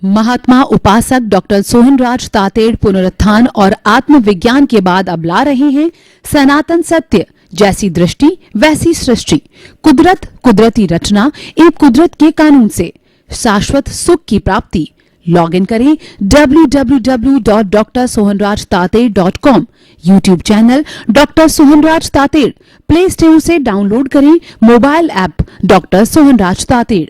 महात्मा उपासक डॉक्टर सोहनराज तातेड़ पुनरुत्थान और आत्मविज्ञान के बाद अब ला रहे हैं सनातन सत्य, जैसी दृष्टि वैसी सृष्टि, कुदरत, कुदरती रचना एवं कुदरत के कानून से शाश्वत सुख की प्राप्ति। लॉग इन करें www.drsohanrajtater.com, YouTube channel doctor Sohanraj Tated, play store से डाउनलोड करें mobile app doctor Sohanraj Tated.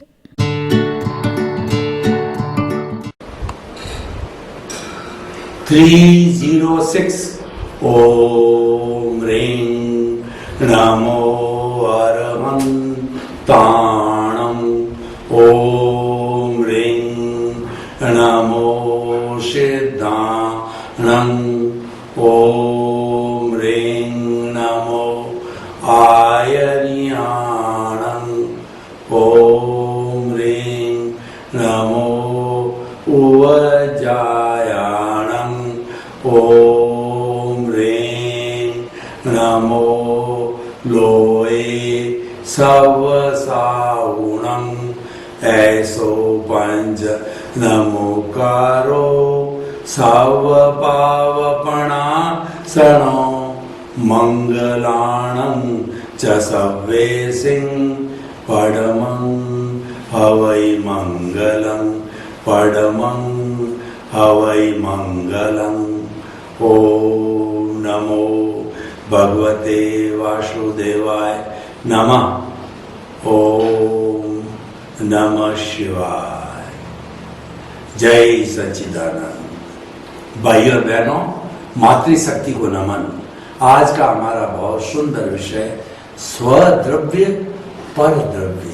306 ओम ह्रीं नमो अरहन्ताणं ओम ह्रीं नमो सिद्धाणं ओम ह्रीं नमो आयर्याणं ओम ह्रीं नमो उवजायाणं ओम ह्रीं नमो लोये सवसाहुणं ऐसो पंच नमोकारो सवपावपणासनो मंगलाणं च सव्वेसिं पडमं हवै मंगलं पडमं हवै मंगलम्। ओम नमो भगवते वासुदेवाय नमः। ओम नमः शिवाय। जय सच्चिदानंद। भाइयों और बहनों, मातृशक्ति को नमन। आज का हमारा बहुत सुंदर विषय स्वद्रव्य पर द्रव्य।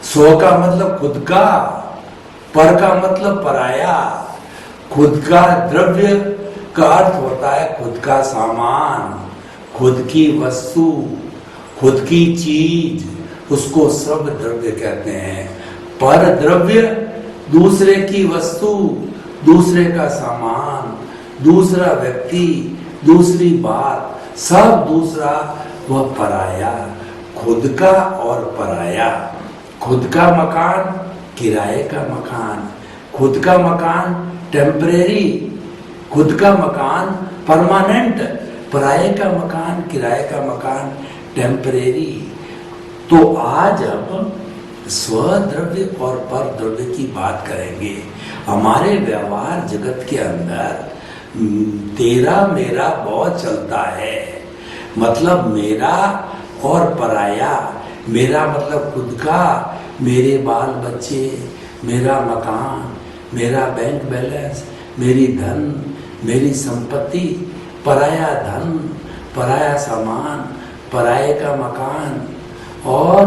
स्व का मतलब खुद का, पर का मतलब पराया। खुद का द्रव्य का अर्थ होता है खुद का सामान, खुद की वस्तु, खुद की चीज, उसको सब द्रव्य कहते हैं। पर द्रव्य दूसरे की वस्तु, दूसरे का सामान, दूसरा व्यक्ति, दूसरी बात, सब दूसरा, वह पराया। खुद का और पराया। खुद का मकान, किराए का मकान। खुद का मकान टेम्परेरी, खुद का मकान परमानेंट, पराये का मकान, किराए का मकान टेम्परेरी। तो आज हम स्वद्रव्य और पर द्रव्य की बात करेंगे। हमारे व्यवहार जगत के अंदर तेरा मेरा बहुत चलता है। मतलब मेरा और पराया। मेरा मतलब खुद का, मेरे बाल बच्चे, मेरा मकान, मेरा बैंक बैलेंस, मेरी धन, मेरी संपत्ति। पराया धन, पराया सामान, पराये का मकान और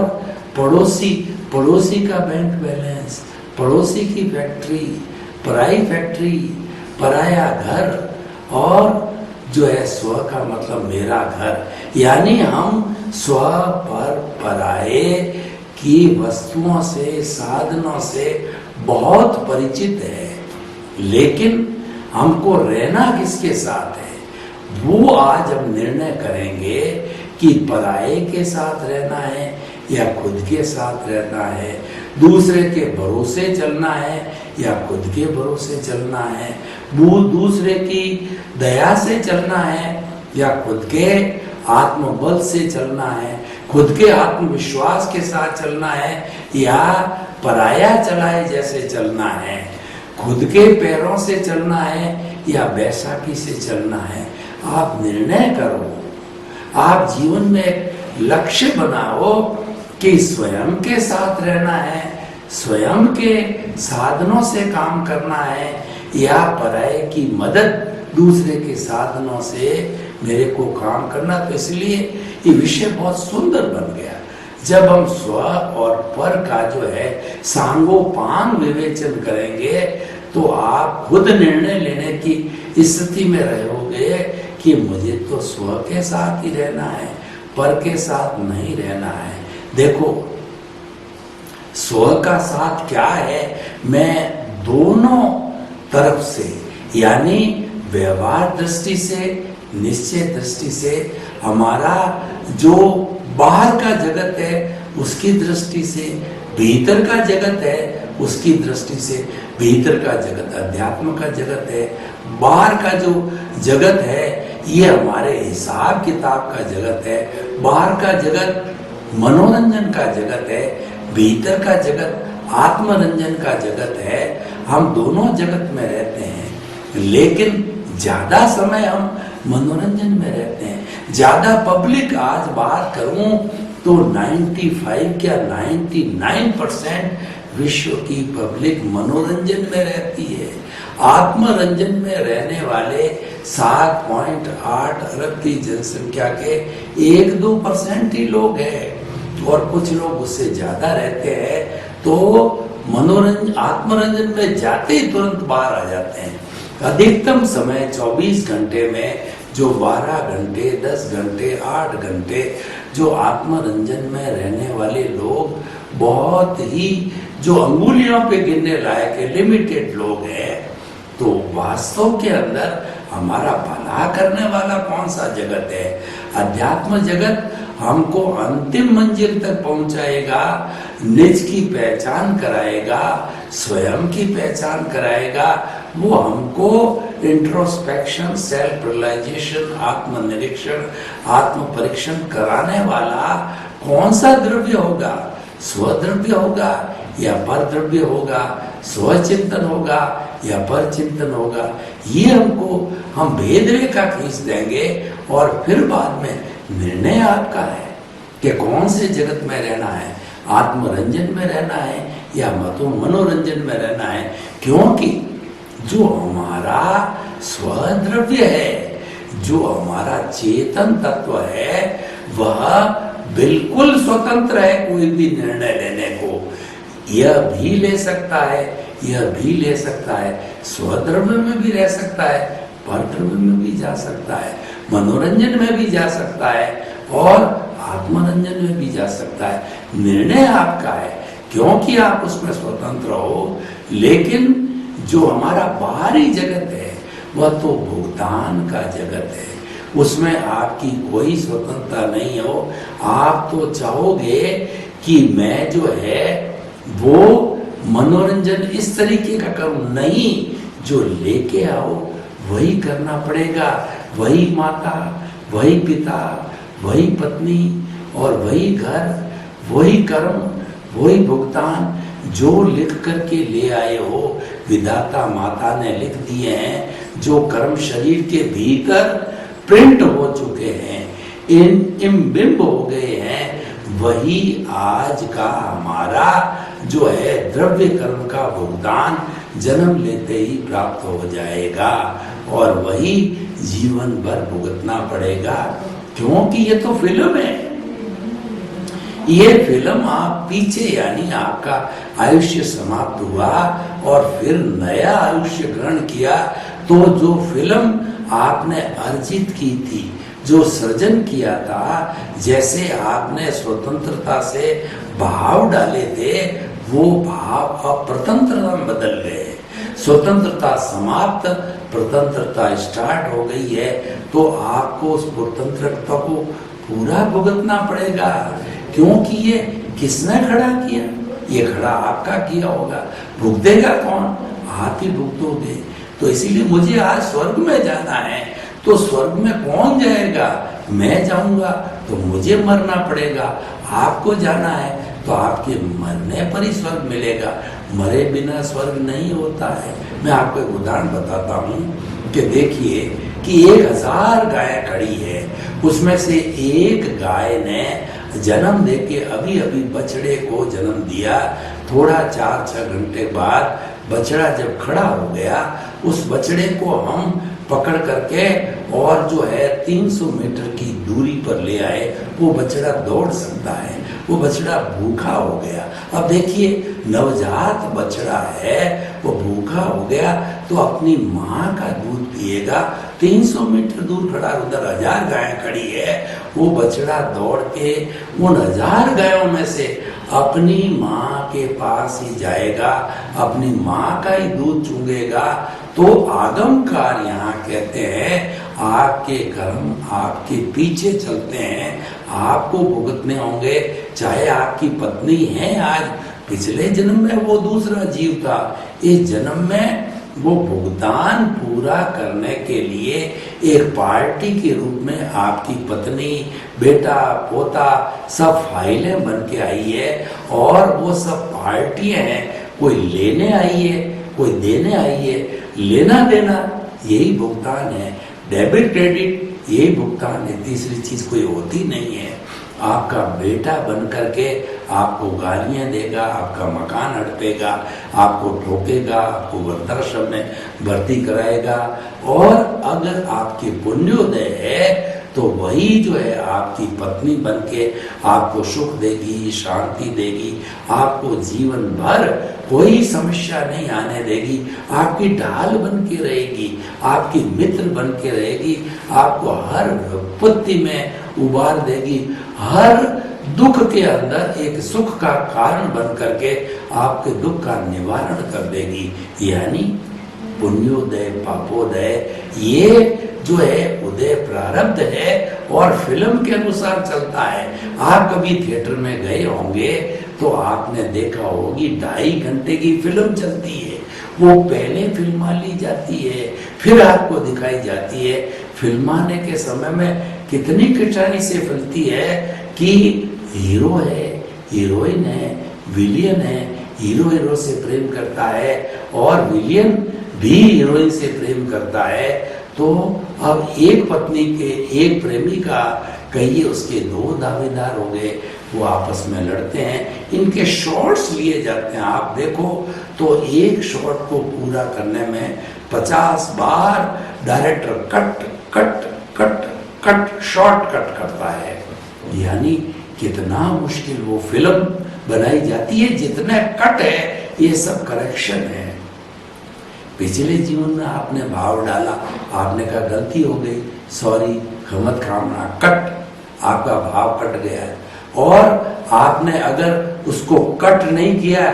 पड़ोसी, पड़ोसी का बैंक बैलेंस, पड़ोसी की फैक्ट्री, पराई फैक्ट्री, पराया घर। और जो है स्व का मतलब मेरा घर। यानी हम स्व पर पराये की वस्तुओं से, साधनों से बहुत परिचित है। लेकिन हमको रहना किसके साथ है, वो आज हम निर्णय करेंगे कि पराये के साथ रहना है या खुद के साथ रहना है। दूसरे के भरोसे चलना है या खुद के भरोसे चलना है। दूसरे की दया से चलना है या खुद के आत्मबल से चलना है। खुद के आत्मविश्वास के साथ चलना है या पराया चलाए जैसे चलना है। खुद के पैरों से चलना है या बैसाखी से चलना है। आप निर्णय करो। आप जीवन में एक लक्ष्य बनाओ कि स्वयं के साथ रहना है, स्वयं के साधनों से काम करना है या पराये की मदद, दूसरे के साधनों से मेरे को काम करना। तो इसलिए ये विषय बहुत सुंदर बन गया जब हम स्व और पर का जो है सांगोपांग विवेचन करेंगे। तो आप खुद निर्णय लेने की स्थिति में रहोगे कि मुझे तो स्व के साथ ही रहना है, पर के साथ नहीं रहना है। देखो, स्व का साथ क्या है, मैं दोनों तरफ से, यानी व्यवहार दृष्टि से, निश्चय दृष्टि से, हमारा जो बाहर का जगत है उसकी दृष्टि से, भीतर का जगत है उसकी दृष्टि से भीतर का जगत अध्यात्म का जगत है, बाहर का जो जगत है ये हमारे हिसाब किताब का जगत है। बाहर का जगत मनोरंजन का जगत है, भीतर का जगत आत्मरंजन का जगत है। हम दोनों जगत में रहते हैं, लेकिन ज्यादा समय हम मनोरंजन में रहते हैं। ज्यादा पब्लिक आज बात करूं तो 95 क्या 99% विश्व की पब्लिक मनोरंजन में रहती है। आत्मरंजन में रहने वाले 7.8 अरब की जनसंख्या के 1-2% ही लोग हैं, और कुछ लोग उससे ज्यादा रहते हैं। तो मनोरंजन आत्मरंजन में जाते ही तुरंत बाहर आ जाते हैं। अधिकतम समय 24 घंटे में जो 12 घंटे 10 घंटे 8 घंटे जो आत्मरंजन में रहने वाले लोग बहुत ही जो अंगुलियों पे गिनने लायक है, लिमिटेड लोग हैं। तो वास्तव के अंदर हमारा भला करने वाला कौन सा जगत है? अध्यात्म जगत हमको अंतिम मंजिल तक पहुंचाएगा, निज की पहचान कराएगा, स्वयं की पहचान कराएगा। वो हमको इंट्रोस्पेक्शन, सेल्फ रियलाइजेशन, आत्मनिरीक्षण, आत्म परीक्षण कराने वाला कौन सा द्रव्य होगा? स्वद्रव्य होगा या पर द्रव्य होगा? स्वचिंतन होगा या पर चिंतन होगा? ये हम भेद रेखा खींच देंगे, और फिर बाद में निर्णय आपका है कि कौन से जगत में रहना है, आत्मरंजन में रहना है या मनोरंजन में रहना है। क्योंकि जो हमारा स्वद्रव्य है, जो हमारा चेतन तत्व है, वह बिल्कुल स्वतंत्र है कोई भी निर्णय लेने को। यह भी ले सकता है, यह भी ले सकता है, स्वद्रव्य में भी रह सकता है, परद्रव्य में भी जा सकता है, मनोरंजन में भी जा सकता है, और आत्मरंजन में भी जा सकता है। निर्णय आपका है, क्योंकि आप उसमें स्वतंत्र हो। लेकिन जो हमारा बाहरी जगत है वह तो भुगतान का जगत है, उसमें आपकी कोई स्वतंत्रता नहीं हो। आप तो चाहोगे कि मैं जो है वो मनोरंजन इस तरीके का करूं, नहीं, जो लेके आओ वही करना पड़ेगा। वही माता, वही पिता, वही पत्नी और वही घर, वही कर्म, वही भुगतान जो लिख करके ले आए हो, विधाता माता ने लिख दिए हैं, जो कर्म शरीर के भीतर प्रिंट हो चुके हैं, इम्बिंब हो गए हैं, वही आज का हमारा जो है द्रव्य कर्म का भुगतान जन्म लेते ही प्राप्त हो जाएगा, और वही जीवन भर भुगतना पड़ेगा। क्योंकि ये तो फिल्म है, ये फिल्म आप पीछे, यानी आपका आयुष्य समाप्त हुआ और फिर नया आयुष्य ग्रहण किया, तो जो फिल्म आपने अर्जित की थी, जो सृजन किया था, जैसे आपने स्वतंत्रता से भाव डाले थे, वो भाव अब प्रतंत्रता में बदल गए। स्वतंत्रता समाप्त, प्रतंत्रता स्टार्ट हो गई है, तो आपको उस स्वतंत्रता को पूरा भुगतना पड़ेगा। क्योंकि ये किसने खड़ा किया? ये खड़ा आपका किया होगा। भुगतेगा कौन? आप ही भुगतोगे। तो इसीलिए मुझे आज स्वर्ग में जाना है, तो स्वर्ग में कौन जाएगा? मैं जाऊंगा तो मुझे मरना पड़ेगा। आपको जाना है तो आपके मरने पर ही स्वर्ग मिलेगा, मरे बिना स्वर्ग नहीं होता है। मैं आपको एक उदाहरण बताता हूँ कि देखिए कि 1000 गायें खड़ी है, उसमें से एक गाय ने जन्म देके अभी अभी बछड़े को जन्म दिया। थोड़ा 4-6 घंटे बाद बछड़ा जब खड़ा हो गया, उस बछड़े को हम पकड़ करके और जो है 300 मीटर की दूरी पर ले आए। वो बछड़ा दौड़ सकता है, वो बछड़ा भूखा हो गया। अब देखिए नवजात बछड़ा है, वो भूखा हो गया तो अपनी माँ का दूध पिएगा। 300 मीटर दूर खड़ा, उधर 1000 गायें खड़ी है, वो बछड़ा दौड़ के उन 1000 गायों में से अपनी माँ के पास ही जाएगा, अपनी माँ का ही दूध चूंगेगा। तो आगमकार यहाँ कहते हैं आपके कर्म आपके पीछे चलते हैं, आपको भुगतने होंगे। चाहे आपकी पत्नी है आज पिछले जन्म में वो दूसरा जीव था, इस जन्म में वो भुगतान पूरा करने के लिए एक पार्टी के रूप में आपकी पत्नी, बेटा, पोता सब फाइलें बन के आई है और वो सब पार्टियां हैं। कोई लेने आई है, कोई देने आई है। लेना देना यही भुगतान है, डेबिट क्रेडिट यही भुगतान है, तीसरी चीज कोई होती नहीं है। आपका बेटा बन करके आपको गालियां देगा, आपका मकान हड़पेगा, आपको ठोकेगा, आपको वृद्धाश्रम में भर्ती कराएगा। और अगर आपके पुण्योदय है तो वही जो है आपकी पत्नी बन के आपको सुख देगी, शांति देगी, आपको जीवन भर कोई समस्या नहीं आने देगी, आपकी ढाल बन के रहेगी, आपकी मित्र बन के रहेगी, आपको हर विपत्ति में उबार देगी, हर दुख के अंदर एक सुख का कारण बन करके आपके दुख का निवारण कर देगी। यानी पुण्योदय पापोदय ये जो है उदय प्रारब्ध है और फिल्म के अनुसार चलता है। आप कभी थिएटर में गए होंगे तो आपने देखा होगी 2.5 घंटे की फिल्म चलती है। वो पहले फिल्मा ली जाती है, फिर आपको दिखाई जाती है। फिल्माने के समय में कितनी कठिनाई से फलती है कि हीरो है, हीरोइन है, विलियन है, हीरो से प्रेम करता है और विलियन भी हीरोइन से प्रेम करता है। तो अब एक पत्नी के एक प्रेमी का कहिए उसके 2 दावेदार हो गए, वो आपस में लड़ते हैं। इनके शॉट्स लिए जाते हैं, आप देखो तो एक शॉट को पूरा करने में 50 बार director cut cut cut cut short cut करता है। यानी कितना मुश्किल वो फिल्म बनाई जाती है, जितने कट है ये सब करेक्शन है। पिछले जीवन में आपने भाव डाला, आपने कहा गलती हो गई, सॉरी, क्षमत कामना, कट, आपका भाव कट गया है। और आपने अगर उसको कट नहीं किया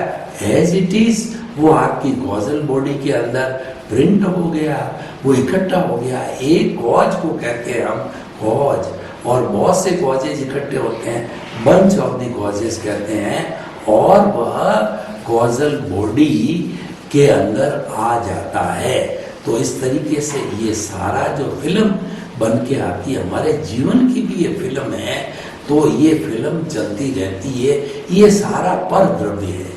एज इट इज, वो आपकी कॉजल बॉडी के अंदर प्रिंट हो गया, वो इकट्ठा हो गया। एक कॉज को कहते हैं हम कॉज, और बहुत से कॉजेज इकट्ठे होते हैं, बंच ऑफ द कॉजेज कहते हैं, और वह कॉजल बॉडी के अंदर आ जाता है। तो इस तरीके से ये सारा जो फिल्म बन के आती है, हमारे जीवन की भी ये फिल्म है, तो ये फिल्म चलती रहती है। ये सारा पर द्रव्य है।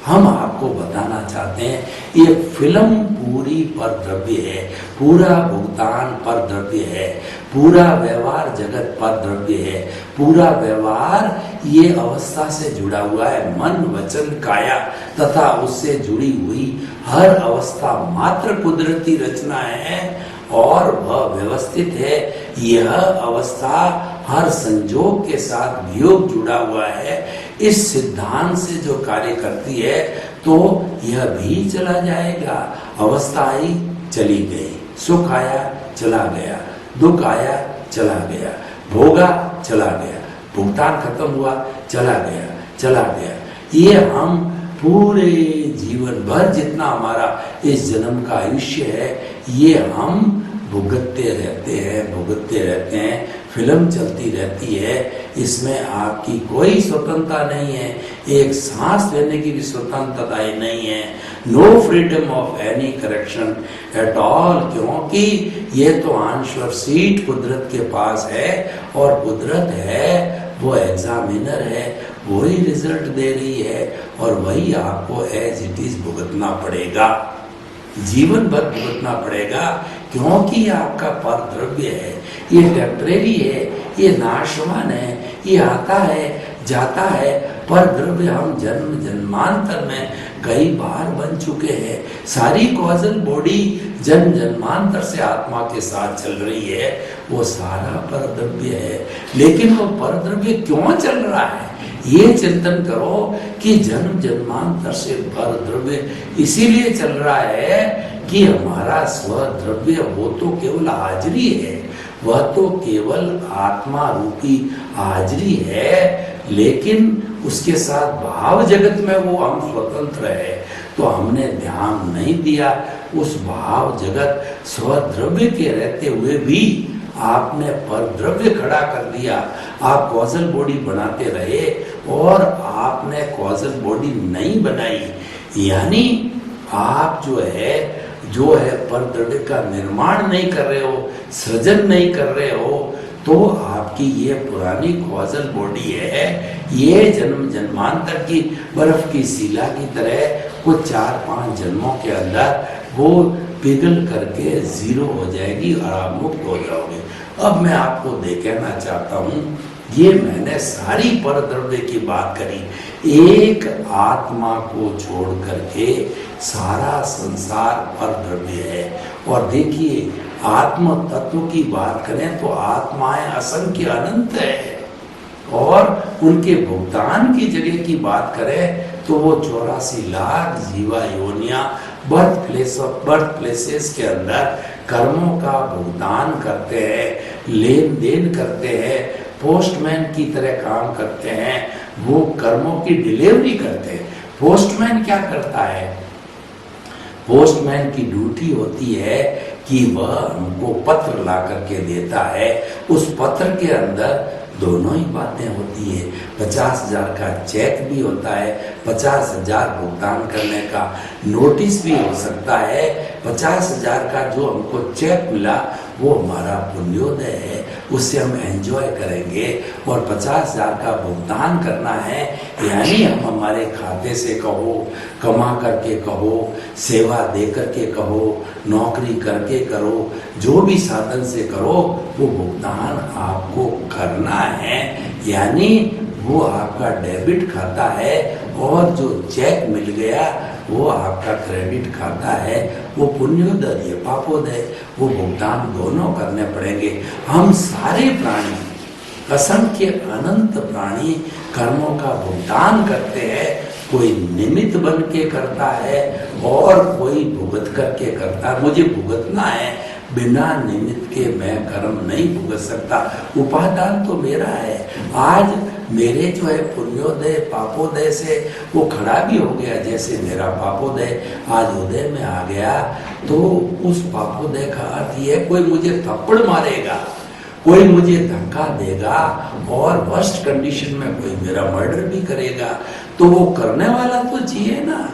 हम आपको बताना चाहते हैं ये फिल्म पूरी पर द्रव्य है, पूरा भुगतान पर द्रव्य है, पूरा व्यवहार जगत पर द्रव्य है। पूरा व्यवहार ये अवस्था से जुड़ा हुआ है, मन वचन काया तथा उससे जुड़ी हुई हर अवस्था मात्र कुदरती रचना है और वह व्यवस्थित है। यह अवस्था हर संजोग के साथ वियोग जुड़ा हुआ है। इस सिद्धांत से जो कार्य करती है तो यह भी चला जाएगा। अवस्था आई चली गई, सुख आया चला गया, दुख आया चला गया, भोगा चला गया, भुगतान खत्म हुआ चला गया, चला गया। ये हम पूरे जीवन भर जितना हमारा इस जन्म का आयुष्य है, ये हम भुगतते रहते हैं। फिल्म चलती रहती है, इसमें आपकी कोई स्वतंत्रता नहीं है, एक सांस लेने की भी स्वतंत्रता नहीं है। No freedom of any correction at all, क्योंकि ये तो आंसर सीट कुदरत के पास है और कुदरत है वो एग्जामिनर है, वही रिजल्ट दे रही है और वही आपको एज इट इज भुगतना पड़ेगा, जीवन भर भुगतना पड़ेगा। क्योंकि ये आपका पर द्रव्य है, ये टेम्परेरी है, ये नाशवान है, ये आता है जाता है। पर द्रव्य हम जन्म जन्मांतर में कई बार बन चुके हैं। सारी कॉजल बॉडी जन्म जन्मांतर से आत्मा के साथ चल रही है, वो सारा पर द्रव्य है। लेकिन वो पर द्रव्य क्यों चल रहा है, ये चिंतन करो कि जन्म जन्मांतर से पर द्रव्य इसीलिए चल रहा है कि हमारा स्वद्रव्य वो तो केवल हाजरी है, वह तो केवल आत्मा रूपी हाजरी है, लेकिन उसके साथ भाव जगत में वो हम स्वतंत्र है। तो हमने ध्यान नहीं दिया उस भाव जगत स्वद्रव्य के रहते हुए भी आपने पर द्रव्य खड़ा कर दिया। आप कॉजल बॉडी बनाते रहे और आपने कॉजल बॉडी नहीं बनाई, यानी आप जो है परद्रव्य का निर्माण नहीं कर रहे हो, सृजन नहीं कर रहे हो, तो आपकी ये पुरानी कॉजल बॉडी है, ये जन्म जन्मांतर की बर्फ की शिला की तरह कुछ 4-5 जन्मों के अंदर वो पिघल करके जीरो हो जाएगी और आप मुक्त हो जाओगे। अब मैं आपको कहना चाहता हूँ, ये मैंने सारी परद्रव्य की बात करी, एक आत्मा को छोड़ करके सारा संसार परद्रव्य है। और देखिए, आत्म तत्व की बात करें तो आत्माएं असंख्य अनंत है, और उनके भुगतान की जगह की बात करें तो वो 84 लाख जीवा योनियां बर्थ प्लेसेस के अंदर कर्मों का भुगतान करते हैं, लेन देन करते हैं, पोस्टमैन की तरह काम करते हैं, वो कर्मों की डिलीवरी करते हैं। पोस्टमैन क्या करता है? पोस्टमैन की ड्यूटी होती है कि वह हमको पत्र ला करके देता है, उस पत्र के अंदर दोनों ही बातें होती है, 50,000 का चेक भी होता है, 50,000 भुगतान करने का नोटिस भी हो सकता है। 50,000 का जो हमको चेक मिला वो हमारा पुण्योदय है, उससे हम एंजॉय करेंगे, और 50,000 का भुगतान करना है, यानी हम हमारे खाते से कहो, कमा करके कहो, सेवा दे करके कहो, नौकरी करके करो, जो भी साधन से करो, वो भुगतान आपको करना है, यानी वो आपका डेबिट खाता है, और जो चेक मिल गया वो आपका क्रेडिट खाता है, वो पुण्योदय या पापोदय, वो भुगतान दोनों करने पड़ेंगे। हम सारे प्राणी, असंख्य अनंत प्राणी कर्मों का भुगतान करते हैं, कोई निमित्त बन के करता है और कोई भुगत करके करता है। मुझे भुगतना है, बिना निमित्त के मैं कर्म नहीं भुगत सकता, उपादान तो मेरा है। आज मेरे जो है पुण्योदय पापोदय से वो खड़ा भी हो गया, जैसे मेरा पापोदय आज उदय में आ गया, तो उस पापोदय का अर्थ ये, कोई मुझे थप्पड़ मारेगा, कोई मुझे धक्का देगा, और वर्स्ट कंडीशन में कोई मेरा मर्डर भी करेगा, तो वो करने वाला तो चाहिए ना।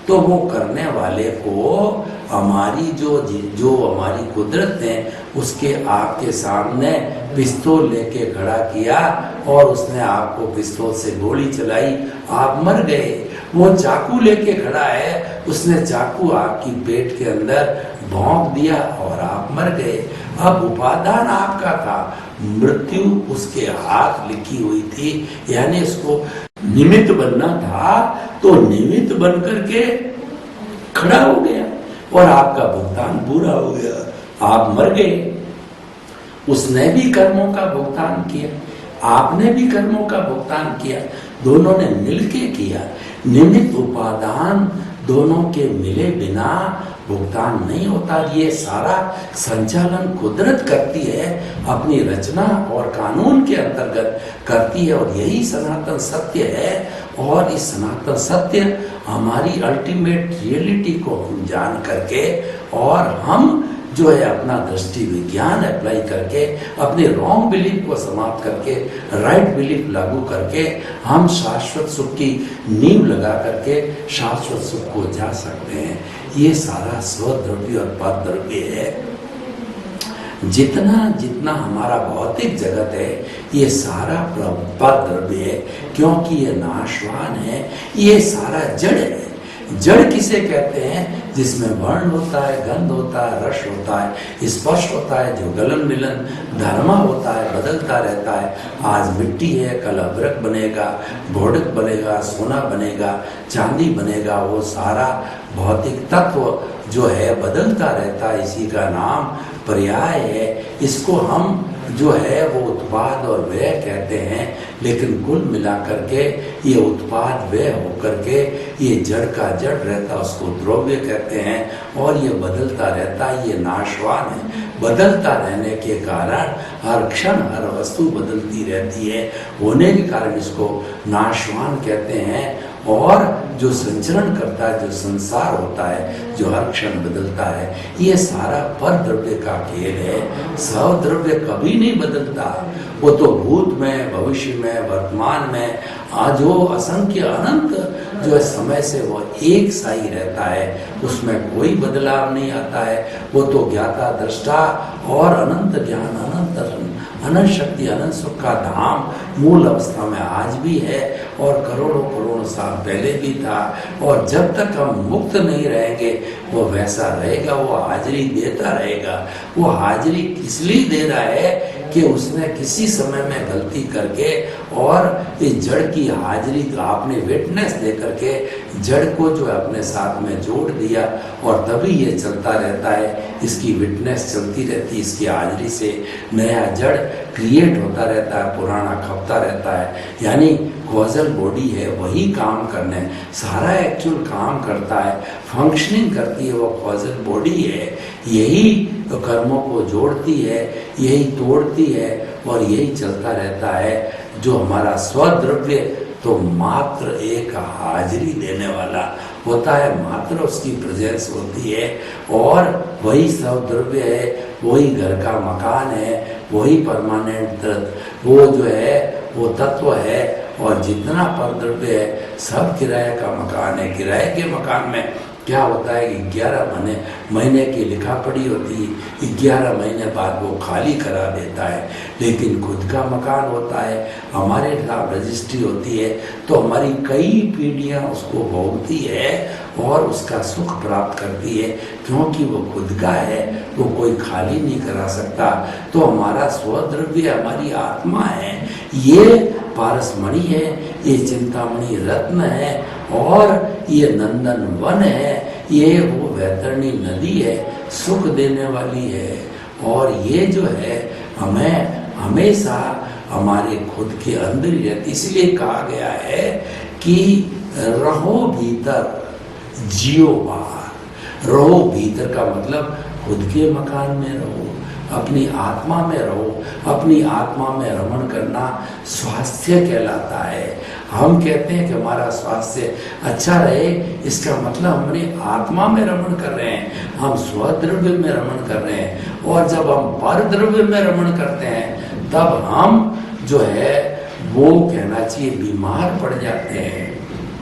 तो वो करने वाले को हमारी जो हमारी कुदरत ने उसके आपके सामने पिस्तौल लेके खड़ा किया, और उसने आपको पिस्तौल से गोली चलाई, आप मर गए। वो चाकू लेके खड़ा है, उसने चाकू आपकी पेट के अंदर भोंक दिया और आप मर गए। अब उपादान आपका था, मृत्यु उसके हाथ लिखी हुई थी, यानी उसको निमित्त बनना था, तो निमित्त बन करके खड़ा हो गया और आपका भुगतान पूरा हो गया, आप मर गए। उसने भी कर्मों का भुगतान किया, आपने भी कर्मों का भुगतान किया, दोनों ने मिलके किया। निमित्त उपादान दोनों के मिले बिना भुगतान नहीं होता। ये सारा संचालन कुदरत करती है, अपनी रचना और कानून के अंतर्गत करती है, और यही सनातन सत्य है। और इस सनातन सत्य हमारी अल्टीमेट रियलिटी को हम जान करके, और हम जो है अपना दृष्टि विज्ञान अप्लाई करके, अपने रॉन्ग बिलीफ को समाप्त करके राइट बिलीफ लागू करके, हम शाश्वत सुख की नींव लगा करके शाश्वत सुख को जा सकते हैं। ये सारा स्वद्रव्य और परद्रव्य है। जितना जितना हमारा भौतिक जगत है, ये सारा परद्रव्य है, क्योंकि ये नाशवान है, ये सारा जड़ है। जड़ किसे कहते हैं? जिसमें वर्ण होता है, गंध होता है, रस होता है, स्पर्श होता है, जो गलन मिलन धर्मा होता है, बदलता रहता है। आज मिट्टी है, कल अभ्रक बनेगा, भोडक बनेगा, सोना बनेगा, चांदी बनेगा। वो सारा भौतिक तत्व जो है बदलता रहता है, इसी का नाम पर्याय है। इसको हम जो है वो उत्पाद और व्यय कहते हैं, लेकिन कुल मिलाकर के ये उत्पाद व्यय होकर के ये जड़ का जड़ रहता है, उसको द्रव्य कहते हैं, और ये बदलता रहता है, ये नाशवान है। बदलता रहने के कारण हर क्षण हर वस्तु बदलती रहती है, होने के कारण इसको नाशवान कहते हैं। और जो संचरण करता है, जो संसार होता है, जो हर क्षण बदलता है, ये सारा पर द्रव्य का खेल है। सद्रव्य कभी नहीं बदलता, वो तो भूत में, भविष्य में, वर्तमान में, आज जो असंख्य अनंत जो है समय से वो एक सा ही रहता है, उसमें कोई बदलाव नहीं आता है। वो तो ज्ञाता दृष्टा और अनंत ज्ञान, अनंत शक्ति, अनंत सुख का धाम मूल अवस्था में आज भी है और करोड़ों करोड़ों साल पहले भी था। और जब तक हम मुक्त नहीं रहेंगे वो वैसा रहेगा, वो हाजिरी देता रहेगा। वो हाजिरी इसलिए दे रहा है कि उसने किसी समय में गलती करके और इस जड़ की हाजिरी आपने विटनेस दे करके जड़ को जो है अपने साथ में जोड़ दिया और तभी ये चलता रहता है। इसकी विटनेस चलती रहती है, इसकी हाजिरी से नया जड़ क्रिएट होता रहता है, पुराना खपता रहता है। यानी कॉजल बॉडी है, वही काम करने सारा एक्चुअल काम करता है, फंक्शनिंग करती है, वो कॉजल बॉडी है। यही तो कर्मों को जोड़ती है, यही तोड़ती है और यही चलता रहता है। जो हमारा स्वद्रव्य तो मात्र एक हाजिरी देने वाला होता है, मात्र उसकी प्रेजेंस होती है और वही स्वद्रव्य है, वही घर का मकान है, वही परमानेंट वो जो है वो तत्व है। और जितना परद्रव्य है सब किराए का मकान है। किराए के मकान में क्या होता है कि 11 महीने की लिखा पड़ी होती है, 11 महीने बाद वो खाली करा देता है। लेकिन खुद का मकान होता है, हमारे खिलाफ रजिस्ट्री होती है, तो हमारी कई पीढ़ियां उसको भोगती है और उसका सुख प्राप्त करती है, क्योंकि वो खुद का है, वो कोई खाली नहीं करा सकता। तो हमारा स्वद्रव्य हमारी आत्मा है, ये पारसमणि है, ये चिंतामणि रत्न है और ये नंदन वन है, ये वो वैतरणी नदी है, सुख देने वाली है। और ये जो है हमें हमेशा हमारे खुद के अंदर ही रहती। इसलिए कहा गया है कि रहो भीतर जियो बाहर। रहो भीतर का मतलब खुद के मकान में रहो, अपनी आत्मा में रहो। अपनी आत्मा में रमण करना स्वास्थ्य कहलाता है। हम कहते हैं कि हमारा स्वास्थ्य अच्छा रहे, इसका मतलब हमने आत्मा में रमण कर रहे हैं, हम स्वद्रव्य में रमण कर रहे हैं। और जब हम परद्रव्य में रमण करते हैं तब हम जो है वो कहना चाहिए बीमार पड़ जाते हैं।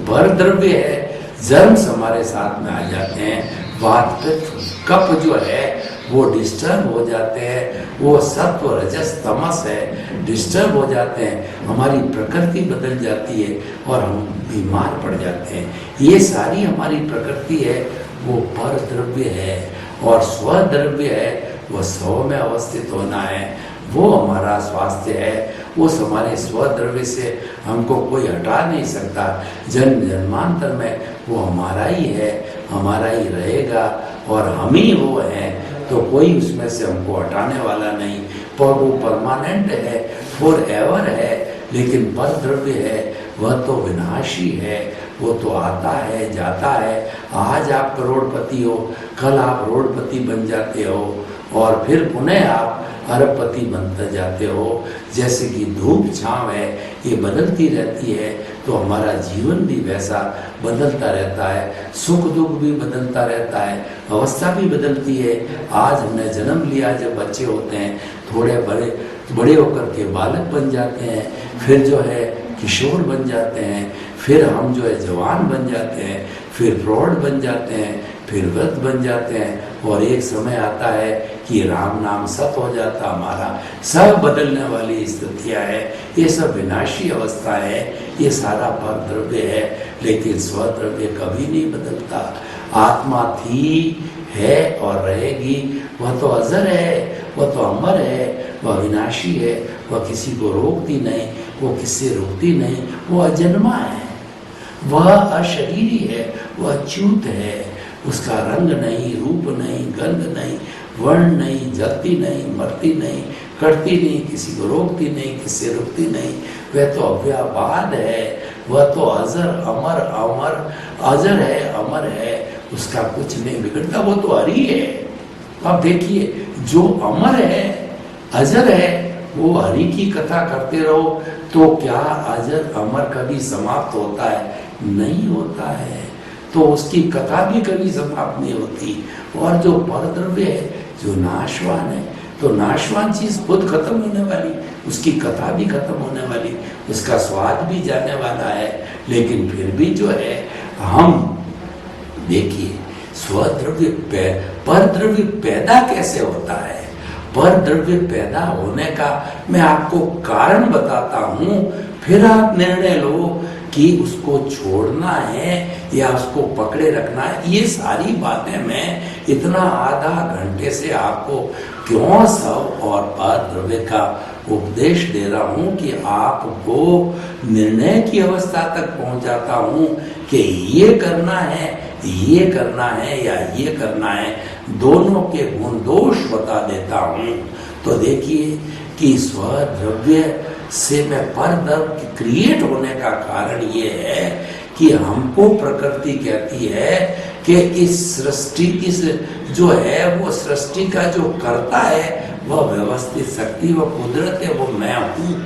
परद्रव्य है, जर्म्स हमारे साथ में आ जाते हैं, वात पित्त कफ जो है वो डिस्टर्ब हो जाते हैं, वो सत्व रजस तमस है डिस्टर्ब हो जाते हैं, हमारी प्रकृति बदल जाती है और हम बीमार पड़ जाते हैं। ये सारी हमारी प्रकृति है, वो पर द्रव्य है। और स्वद्रव्य है, वो स्व में अवस्थित होना है, वो हमारा स्वास्थ्य है। उस हमारे स्वद्रव्य से हमको कोई हटा नहीं सकता। जन्म जन्मांतर में वो हमारा ही है, हमारा ही रहेगा और हम ही वो हैं, तो कोई उसमें से हमको हटाने वाला नहीं। पर वो परमानेंट है, फॉर एवर है। लेकिन पर द्रव्य है वह तो विनाशी है, वो तो आता है जाता है। आज आप करोड़पति हो, कल आप रोडपति बन जाते हो और फिर पुनः आप अरबपति बनते जाते हो। जैसे कि धूप छांव है, ये बदलती रहती है, तो हमारा जीवन भी वैसा बदलता रहता है, सुख दुख भी बदलता रहता है, अवस्था भी बदलती है। आज हमने जन्म लिया, जब बच्चे होते हैं थोड़े बड़े होकर के बालक बन जाते हैं, फिर जो है किशोर बन जाते हैं, फिर हम जो है जवान बन जाते हैं, फिर प्रौढ़ बन जाते हैं, फिर वृद्ध बन जाते हैं और एक समय आता है कि राम नाम सत हो जाता हमारा। सब बदलने वाली स्थितियाँ है, ये सब विनाशी अवस्था है, ये सारा पर द्रव्य है। लेकिन स्वद्रव्य कभी नहीं बदलता। आत्मा थी, है और रहेगी, वह तो अजर है, वह तो अमर है, वह विनाशी है, वह किसी को रोकती नहीं, वो किससे रुकती नहीं, वो अजन्मा है, वह अशरीरी है, वह अच्युत है। उसका रंग नहीं, रूप नहीं, गंध नहीं, वर्ण नहीं, जलती नहीं, मरती नहीं, कटती नहीं, किसी को रोकती नहीं, किससे रुकती नहीं। वह तो अव्याबाद है, वह तो अजर अमर अजर है, अमर है, उसका कुछ नहीं बिगड़ता, वो तो हरि है। अब देखिए, जो अमर है, अजर है, वो हरि की कथा करते रहो तो क्या अजर अमर कभी समाप्त होता है? नहीं होता है तो उसकी कथा भी कभी समाप्त नहीं होती। और जो परद्रव्य है, जो नाशवान है, तो नाशवान चीज खुद खत्म होने वाली, उसकी कथा भी खत्म होने वाली, उसका स्वाद भी जाने वाला है। लेकिन फिर भी जो है, हम देखिए स्वद्रव्य परद्रव्य पैदा कैसे होता है। परद्रव्य पैदा होने का मैं आपको कारण बताता हूं, फिर आप निर्णय लो कि उसको छोड़ना है या उसको पकड़े रखना है। ये सारी बातें मैं इतना आधा घंटे से आपको क्यों सब और परद्रव्य का उपदेश दे रहा हूं कि आपको निर्णय की अवस्था तक पहुंचाता हूं कि ये करना है, ये करना है या ये करना है, दोनों के गुण दोष बता देता हूं। तो देखिए कि स्वद्रव्य से मैं परद्रव्य क्रिएट होने का कारण ये है कि हमको प्रकृति कहती है कि इस सृष्टि, इस जो है वो सृष्टि का जो करता है वह व्यवस्थित शक्ति, वह कुदरत है, वो मैं हूँ।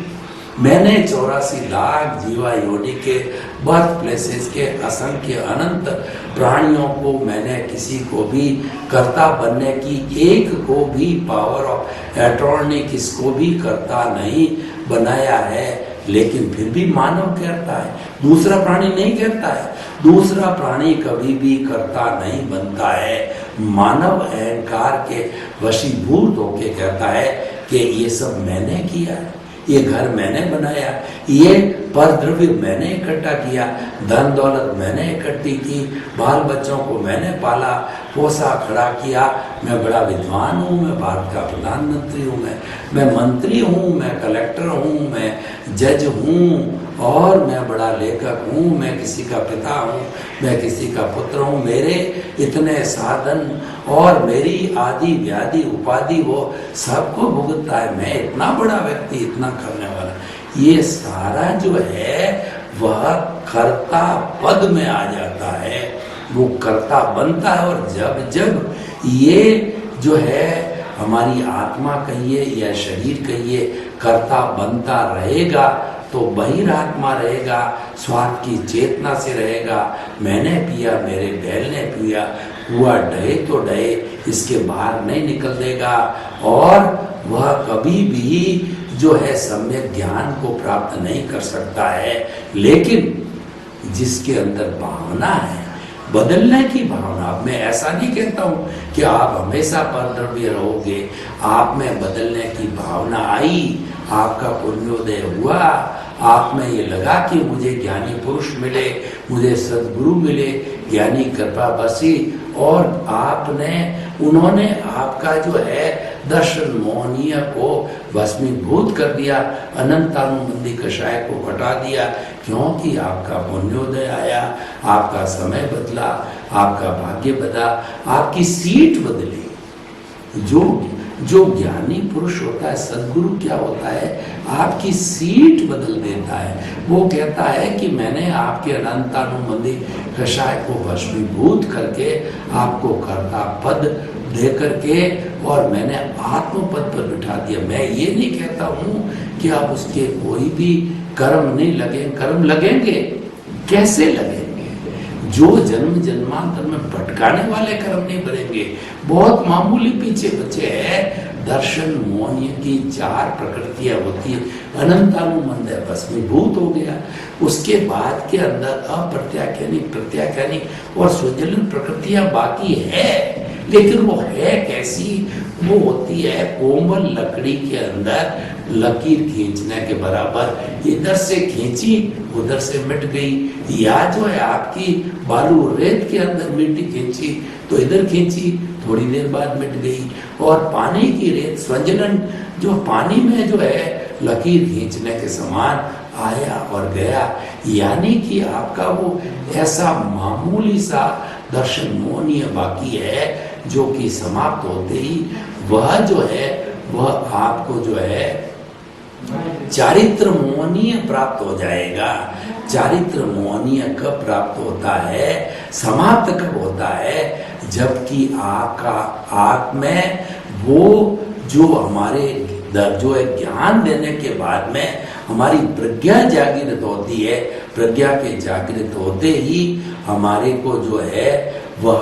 मैंने 84 लाख जीवा योनि के बर्थ प्लेसेस के असंख्य अनंत प्राणियों को, मैंने किसी को भी कर्ता बनने की एक को भी पावर ऑफ अटॉर्नी किसको भी कर्ता नहीं बनाया है। लेकिन फिर भी मानव कहता है, दूसरा प्राणी नहीं कहता है। दूसरा प्राणी कभी भी कर्ता नहीं बनता है। मानव अहंकार के वशीभूत होके कहता है कि ये सब मैंने किया है, ये घर मैंने बनाया, ये परद्रव्य मैंने इकट्ठा किया, धन दौलत मैंने इकट्ठी की, बाल बच्चों को मैंने पाला पोसा खड़ा किया, मैं बड़ा विद्वान हूँ, मैं भारत का प्रधानमंत्री हूँ, मैं मंत्री हूँ, मैं कलेक्टर हूँ, मैं जज हूँ, और मैं बड़ा लेखक हूँ, मैं किसी का पिता हूँ, मैं किसी का पुत्र हूँ, मेरे इतने साधन और मेरी आदि व्याधि उपाधि वो सबको भुगतता है, मैं इतना बड़ा व्यक्ति, इतना करने वाला। ये सारा जो है वह कर्ता पद में आ जाता है, वो कर्ता बनता है। और जब जब ये जो है हमारी आत्मा कहिए या शरीर कहिए कर्ता बनता रहेगा तो बहिरात्मा रहेगा, स्वार्थ की चेतना से रहेगा। मैंने पिया, मेरे बैल ने पिया, हुआ डहे तो डहे, इसके बाहर नहीं निकल देगा। और वह कभी भी जो है सम्यक ज्ञान को प्राप्त नहीं कर सकता है। लेकिन जिसके अंदर भावना है, बदलने की भावना, मैं ऐसा नहीं कहता हूँ कि आप हमेशा परद्रव्य रहोगे, आप में बदलने की भावना आई, आपका पुण्योदय हुआ, आप में ये लगा कि मुझे ज्ञानी पुरुष मिले, मुझे सद्गुरु मिले, ज्ञानी कृपा बसी, और उन्होंने आपका जो है दर्शन मोहनीय को भस्मीभूत कर दिया, अनंतानुबंधी कषाय को हटा दिया, क्योंकि आपका पुण्योदय आया, आपका समय बदला, आपका भाग्य बदला, आपकी सीट बदली। जो ज्ञानी पुरुष होता है, सद्गुरु क्या होता है, आपकी सीट बदल देता है। वो कहता है कि मैंने आपके अनंतानुबंधी कषाय को भस्मीभूत करके आपको कर्ता पद दे करके और मैंने आत्म पद पर बिठा दिया। मैं ये नहीं कहता हूँ कि आप उसके कोई भी कर्म नहीं लगे, कर्म लगेंगे, कैसे लगेंगे? जो जन्म जन्मांतर में भटकाने वाले कर्म नहीं बनेंगे। बहुत मामूली पीछे बचे हैं। दर्शन मोहनीय की 4 प्रकृतियां होती है, अनंतानुबंध है, भस्मीभूत हो गया। उसके बाद के अंदर अप्रत्याख्यानी, प्रत्याख्यानी और स्वजलन प्रकृतियां बाकी है। लेकिन वो है कैसी? वो होती है कोमल लकड़ी के अंदर लकीर खींचने के बराबर, इधर से खींची उधर से मिट गई। या जो है आपकी बालू रेत के अंदर मिट्टी खींची तो इधर खींची, थोड़ी देर बाद मिट गई। और पानी की रेत स्वजलन, जो पानी में जो है लकीर खींचने के समान आया और गया। यानी कि आपका वो ऐसा मामूली सा दर्शन मोहनीय बाकी है जो कि समाप्त होते ही वह जो है वह आपको जो है चारित्र मोहनीय प्राप्त हो जाएगा। चारित्र मोहनीय कब प्राप्त होता है, समाप्त कब होता है? जबकि आपका आप में वो जो हमारे जो है ज्ञान देने के बाद में हमारी प्रज्ञा जागृत होती है। प्रज्ञा के जागृत होते ही हमारे को जो है वह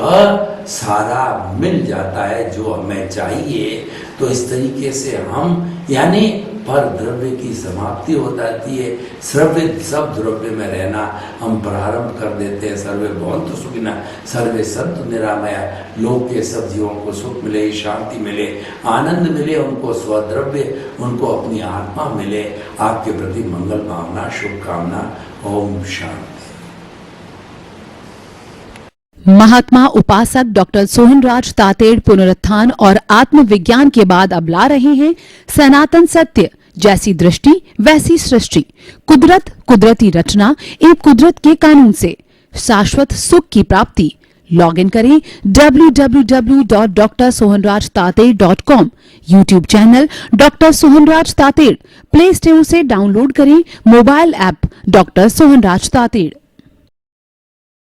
सारा मिल जाता है जो हमें चाहिए। तो इस तरीके से हम यानी पर द्रव्य की समाप्ति हो जाती है। सर्वे सब द्रव्य में रहना हम प्रारंभ कर देते हैं। सर्वे भवन्तु सुखिनः सर्वे सन्तु निरामयाः। लोक के सब जीवों को सुख मिले, शांति मिले, आनंद मिले, उनको स्वद्रव्य, उनको अपनी आत्मा मिले। आपके प्रति मंगल भावना, शुभकामना। ओम शांति। महात्मा उपासक डॉक्टर सोहनराज तातेड़ पुनरुत्थान और आत्मविज्ञान के बाद अब ला रहे हैं सनातन सत्य, जैसी दृष्टि वैसी सृष्टि, कुदरत, कुदरती रचना एवं कुदरत के कानून से शाश्वत सुख की प्राप्ति। लॉग इन करें www.drsohanrajtated.com। YouTube channel doctor Sohanraj Tated, play store से डाउनलोड करें mobile app doctor Sohanraj Tated.